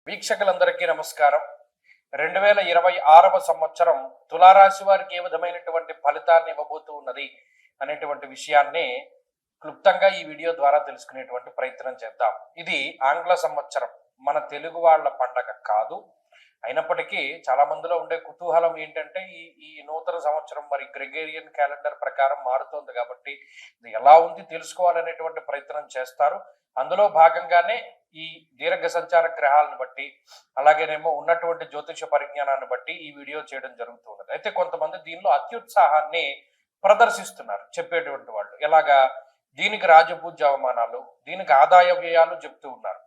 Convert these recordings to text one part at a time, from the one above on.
వీక్షకులందరికీ నమస్కారం. 2026వ సంవత్సరం తులారాశి వారికి ఏ విధమైనటువంటి ఫలితాలను ఇవ్వబోతూ ఉన్నది అనేటువంటి విషయాన్ని క్లుప్తంగా ఈ వీడియో ద్వారా తెలుసుకునేటువంటి ప్రయత్నం చేద్దాం. ఇది ఆంగ్ల సంవత్సరం, మన తెలుగు వాళ్ళ పండగ కాదు. అయినప్పటికీ చాలా మందిలో ఉండే కుతూహలం ఏంటంటే ఈ నూతన సంవత్సరం మరి గ్రెగేరియన్ క్యాలెండర్ ప్రకారం మారుతోంది కాబట్టి ఇది ఎలా ఉంది తెలుసుకోవాలనేటువంటి ప్రయత్నం చేస్తారు. అందులో భాగంగానే ఈ దీర్ఘ సంచార గ్రహాలను బట్టి అలాగేనేమో ఉన్నటువంటి జ్యోతిష పరిజ్ఞానాన్ని బట్టి ఈ వీడియో చేయడం జరుగుతున్నది. అయితే కొంతమంది దీనిలో అత్యుత్సాహాన్ని ప్రదర్శిస్తున్నారు చెప్పేటువంటి వాళ్ళు. ఎలాగా దీనికి రాజపూజ్య అవమానాలు, దీనికి ఆదాయ వ్యయాలు చెప్తూ ఉన్నారు.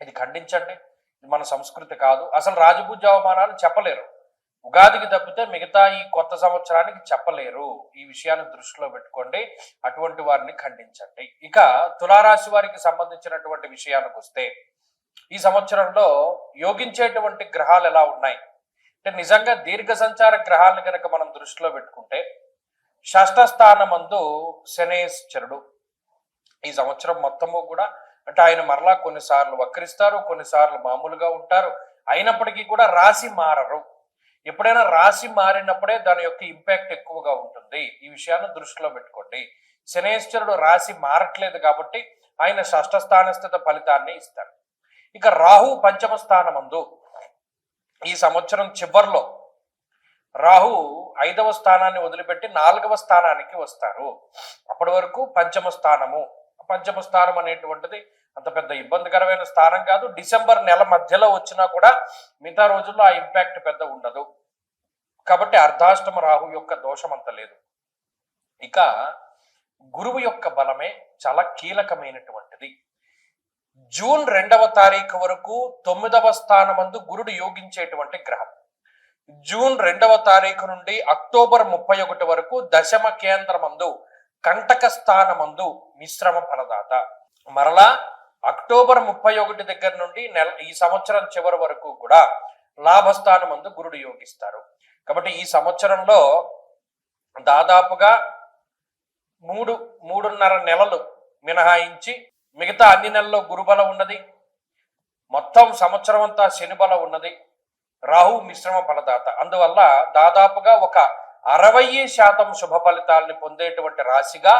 ఇది ఖండించండి, ఇది మన సంస్కృతి కాదు. అసలు రాజపూజ్య అవమానాలు చెప్పలేరు, ఉగాదికి తప్పితే మిగతా ఈ కొత్త సంవత్సరానికి చెప్పలేరు. ఈ విషయాన్ని దృష్టిలో పెట్టుకోండి, అటువంటి వారిని ఖండించండి. ఇక తులారాశి వారికి సంబంధించినటువంటి విషయానికి వస్తే ఈ సంవత్సరంలో యోగించేటువంటి గ్రహాలు ఎలా ఉన్నాయి అంటే, నిజంగా దీర్ఘ సంచార గ్రహాలను కనుక మనం దృష్టిలో పెట్టుకుంటే షష్ఠ స్థానమందు శనేశ్వరుడు ఈ సంవత్సరం మొత్తము కూడా అంటే ఆయన మరలా కొన్నిసార్లు వక్రిస్తారు, కొన్నిసార్లు మామూలుగా ఉంటారు. అయినప్పటికీ కూడా రాశి మారరు. ఎప్పుడైనా రాశి మారినప్పుడే దాని యొక్క ఇంపాక్ట్ ఎక్కువగా ఉంటుంది. ఈ విషయాన్ని దృష్టిలో పెట్టుకోండి. శనేశ్వరుడు రాశి మారట్లేదు కాబట్టి ఆయన షష్ఠ స్థానస్థిత ఫలితాన్ని ఇస్తారు. ఇక రాహు పంచమ స్థానమందు ఈ సంవత్సరం చివరిలో రాహు 5వ స్థానాన్ని వదిలిపెట్టి 4వ స్థానానికి వస్తారు. అప్పటి వరకు పంచమ స్థానం అనేటువంటిది అంత పెద్ద ఇబ్బందికరమైన స్థానం కాదు. డిసెంబర్ నెల మధ్యలో వచ్చినా కూడా మిగతా రోజుల్లో ఆ ఇంపాక్ట్ పెద్ద ఉండదు కాబట్టి అర్ధాష్టమ రాహు యొక్క దోషం అంత లేదు. ఇక గురువు యొక్క బలమే చాలా కీలకమైనటువంటిది. జూన్ 2వ తారీఖు వరకు 9వ స్థానమందు గురుడు యోగించేటువంటి గ్రహం. జూన్ 2వ తారీఖు నుండి అక్టోబర్ 31 వరకు దశమ కేంద్రమందు కంటక స్థానమందు మిశ్రమ ఫలదాత. మరలా అక్టోబర్ 31 దగ్గర నుండి ఈ సంవత్సరం చివరి వరకు కూడా లాభస్థానమందు గురుడు యోగిస్తారు. కాబట్టి ఈ సంవత్సరంలో దాదాపుగా 3.5 నెలలు మినహాయించి మిగతా అన్ని నెలల్లో గురుబలం ఉన్నది. మొత్తం సంవత్సరం అంతా శనిబలం ఉన్నది. రాహు మిశ్రమ ఫలదాత. అందువల్ల దాదాపుగా ఒక 60% శుభ ఫలితాలని పొందేటువంటి రాశిగా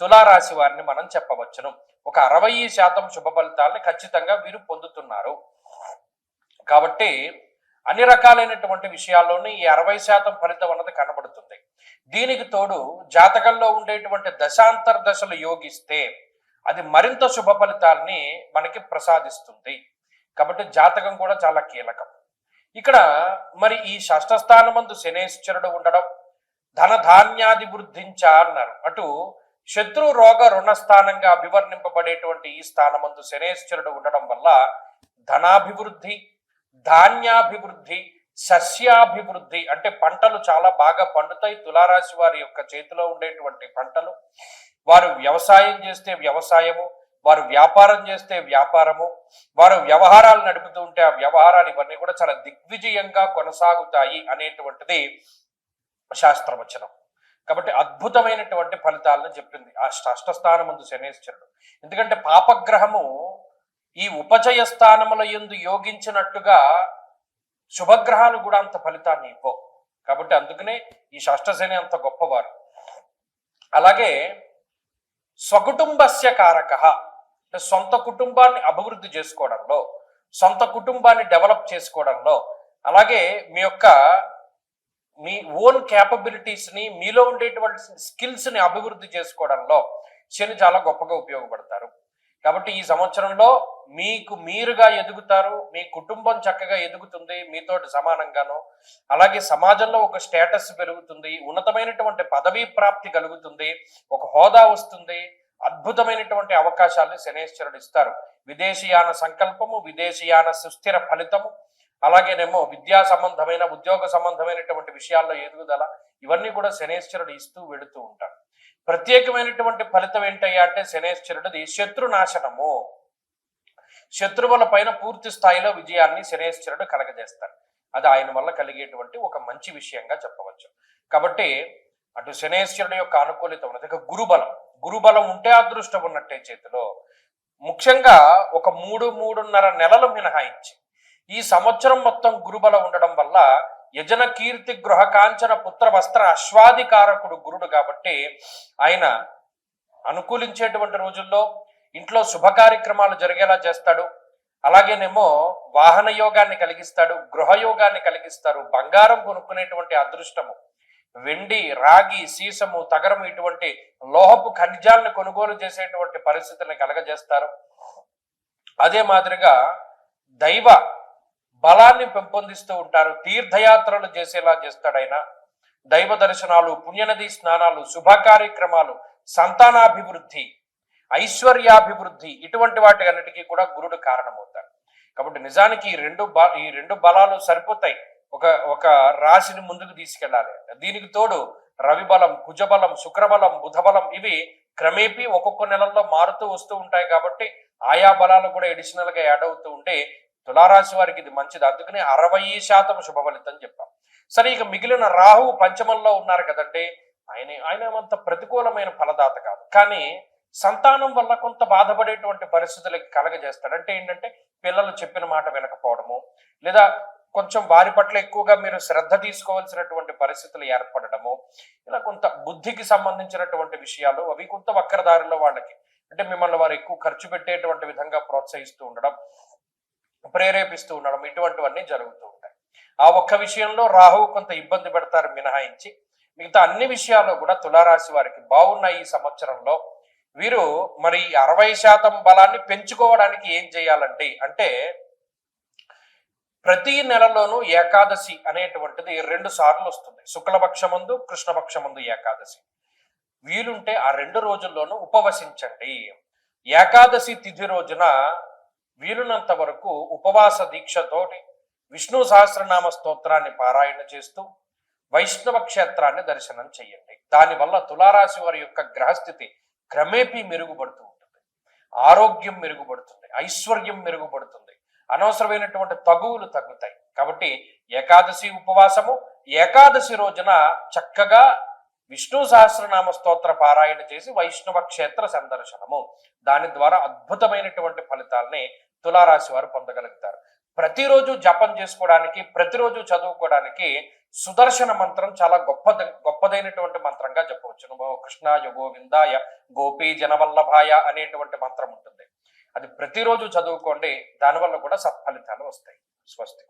తులారాశి వారిని మనం చెప్పవచ్చును. ఒక 60% శుభ ఫలితాలని ఖచ్చితంగా వీరు పొందుతున్నారు. కాబట్టి అన్ని రకాలైనటువంటి విషయాల్లోనూ ఈ 60% ఫలితం అన్నది కనబడుతుంది. దీనికి తోడు జాతకంలో ఉండేటువంటి దశాంతర్దశలు యోగిస్తే అది మరింత శుభ ఫలితాలని మనకి ప్రసాదిస్తుంది. కాబట్టి జాతకం కూడా చాలా కీలకం. ఇక్కడ మరి ఈ షష్ఠ స్థానమందు శనేశ్వరుడు ఉండడం ధనధాన్యాధివృద్ధించ అన్నారు. అటు శత్రు రోగ రుణస్థానంగా అభివర్ణింపబడేటువంటి ఈ స్థానమందు శనేశ్వరుడు ఉండడం వల్ల ధనాభివృద్ధి, ధాన్యాభివృద్ధి, సస్యాభివృద్ధి అంటే పంటలు చాలా బాగా పండుతాయి. తులారాశి వారి యొక్క చేతిలో ఉండేటువంటి పంటలు, వారు వ్యవసాయం చేస్తే వ్యవసాయము, వారు వ్యాపారం చేస్తే వ్యాపారము, వారు వ్యవహారాలు నడుపుతూ ఉంటే ఆ వ్యవహారాలు ఇవన్నీ కూడా చాలా దిగ్విజయంగా కొనసాగుతాయి అనేటువంటిది శాస్త్రవచనం. కాబట్టి అద్భుతమైనటువంటి ఫలితాలను చెప్పింది ఆ షష్ఠ స్థానమందు శనేశ్వరుడు. ఎందుకంటే పాపగ్రహము ఈ ఉపజయ స్థానముల యందు యోగించినట్టుగా శుభగ్రహాలు కూడా అంత ఫలితాన్ని ఇవ్వవు. కాబట్టి అందుకనే ఈ షష్ఠ శని అంత గొప్పవారు. అలాగే స్వకుటుంబస్య కారక, సొంత కుటుంబాన్ని అభివృద్ధి చేసుకోవడంలో, సొంత కుటుంబాన్ని డెవలప్ చేసుకోవడంలో, అలాగే మీ ఓన్ క్యాపబిలిటీస్ని, మీలో ఉండేటువంటి స్కిల్స్ని అభివృద్ధి చేసుకోవడంలో శని చాలా గొప్పగా ఉపయోగపడతారు. కాబట్టి ఈ సంవత్సరంలో మీకు మీరుగా ఎదుగుతారు, మీ కుటుంబం చక్కగా ఎదుగుతుంది మీతోటి సమానంగాను. అలాగే సమాజంలో ఒక స్టేటస్ పెరుగుతుంది, ఉన్నతమైనటువంటి పదవీ ప్రాప్తి కలుగుతుంది, ఒక హోదా వస్తుంది. అద్భుతమైనటువంటి అవకాశాలను శనేశ్వరుడు ఇస్తారు. విదేశీయాన సంకల్పము, విదేశీయాన సుస్థిర ఫలితము, అలాగేనేమో విద్యా సంబంధమైన ఉద్యోగ సంబంధమైనటువంటి విషయాల్లో ఎదుగుదల, ఇవన్నీ కూడా శనేశ్వరుడు ఇస్తూ వెళుతూ ఉంటాడు. ప్రత్యేకమైనటువంటి ఫలితం ఏంటయ్యా అంటే శనేశ్వరుడిది శత్రునాశనము. శత్రువుల పైన పూర్తి స్థాయిలో విజయాన్ని శనేశ్వరుడు కలగజేస్తాడు. అది ఆయన వల్ల కలిగేటువంటి ఒక మంచి విషయంగా చెప్పవచ్చు. కాబట్టి అటు శనేశ్వరుడు యొక్క అనుకూలిత ఉన్నది. ఇక గురుబలం ఉంటే అదృష్టం ఉన్నట్టే చేతిలో. ముఖ్యంగా ఒక 3.5 నెలలు మినహాయించి ఈ సంవత్సరం మొత్తం గురుబలం ఉండడం వల్ల యజన కీర్తి గృహ కాంచన పుత్ర వస్త్ర అశ్వాదికారకుడు గురుడు కాబట్టి ఆయన అనుకూలించేటువంటి రోజుల్లో ఇంట్లో శుభ కార్యక్రమాలు జరిగేలా చేస్తాడు. అలాగేనేమో వాహన యోగాన్ని కలిగిస్తాడు, గృహయోగాన్ని కలిగిస్తారు, బంగారం కొనుక్కునేటువంటి అదృష్టము, వెండి, రాగి, సీసము, తగరము ఇటువంటి లోహపు ఖనిజాలను కొనుగోలు చేసేటువంటి పరిస్థితిని కలగజేస్తారు. అదే మాదిరిగా దైవ బలాన్ని పెంపొందిస్తూ ఉంటారు. తీర్థయాత్రలు చేసేలా చేస్తాడు ఆయన. దైవ దర్శనాలు, పుణ్యనది స్నానాలు, శుభ కార్యక్రమాలు, సంతానాభివృద్ధి, ఐశ్వర్యాభివృద్ధి ఇటువంటి వాటి అన్నిటికీ కూడా గురుడు కారణమవుతాడు. కాబట్టి నిజానికి ఈ రెండు బలాలు సరిపోతాయి ఒక రాశిని ముందుకు తీసుకెళ్ళాలి అంటే. దీనికి తోడు రవి బలం, కుజబలం, శుక్రబలం, బుధబలం ఇవి క్రమేపీ ఒక్కొక్క నెలల్లో మారుతూ వస్తూ ఉంటాయి. కాబట్టి ఆయా బలాలు కూడా అడిషనల్ గా యాడ్ అవుతూ ఉంటే తులారాశి వారికి ఇది మంచిది. అందుకని 60% శుభ ఫలితం చెప్పాం. సరే, ఇక మిగిలిన రాహువు పంచమంలో ఉన్నారు కదండి. ఆయన అంత ప్రతికూలమైన ఫలదాత కాదు, కానీ సంతానం వల్ల కొంత బాధపడేటువంటి పరిస్థితులకి కలగజేస్తాడు. అంటే ఏంటంటే పిల్లలు చెప్పిన మాట వినకపోవడము, లేదా కొంచెం వారి పట్ల ఎక్కువగా మీరు శ్రద్ధ తీసుకోవాల్సినటువంటి పరిస్థితులు ఏర్పడడము, ఇలా కొంత బుద్ధికి సంబంధించినటువంటి విషయాలు అవి కొంత వక్రదారిలో వాళ్ళకి అంటే మిమ్మల్ని వారు ఎక్కువ ఖర్చు పెట్టేటువంటి విధంగా ప్రోత్సహిస్తూ ఉండడం, ప్రేరేపిస్తూ ఉండడం ఇటువంటివన్నీ జరుగుతూ ఉంటాయి. ఆ ఒక్క విషయంలో రాహువు కొంత ఇబ్బంది పెడతారు మినహాయించి మిగతా అన్ని విషయాల్లో కూడా తులారాశి వారికి బాగున్నాయి. ఈ సంవత్సరంలో వీరు మరి 60% బలాన్ని పెంచుకోవడానికి ఏం చేయాలండి అంటే, ప్రతి నెలలోనూ ఏకాదశి అనేటువంటిది 2 సార్లు వస్తుంది. శుక్లపక్షమందు, కృష్ణపక్షమందు ఏకాదశి. వీలుంటే ఆ 2 రోజుల్లోనూ ఉపవసించండి. ఏకాదశి తిథి రోజున వీలునంత వరకు ఉపవాస దీక్షతోటి విష్ణు సహస్రనామ స్తోత్రాన్ని పారాయణ చేస్తూ వైష్ణవ క్షేత్రాన్ని దర్శనం చేయండి. దానివల్ల తులారాశి వారి యొక్క గ్రహస్థితి క్రమేపీ మెరుగుపడుతూ ఉంటుంది. ఆరోగ్యం మెరుగుపడుతుంది, ఐశ్వర్యం మెరుగుపడుతుంది, అనవసరమైనటువంటి తగువులు తగ్గుతాయి. కాబట్టి ఏకాదశి ఉపవాసము, ఏకాదశి రోజున చక్కగా విష్ణు సహస్రనామ స్తోత్ర పారాయణ చేసి వైష్ణవ క్షేత్ర సందర్శనము, దాని ద్వారా అద్భుతమైనటువంటి ఫలితాలని తులారాశి వారు పొందగలుగుతారు. ప్రతిరోజు జపం చేసుకోవడానికి, ప్రతిరోజు చదువుకోవడానికి సుదర్శన మంత్రం చాలా గొప్పదైనటువంటి మంత్రంగా చెప్పవచ్చు. కృష్ణాయ గోవిందాయ గోపీ జనవల్లభాయ అనేటువంటి మంత్రం ఉంటుంది. అది ప్రతిరోజు చదువుకోండి, దానివల్ల కూడా సత్ఫలితాలు వస్తాయి. స్వస్తి.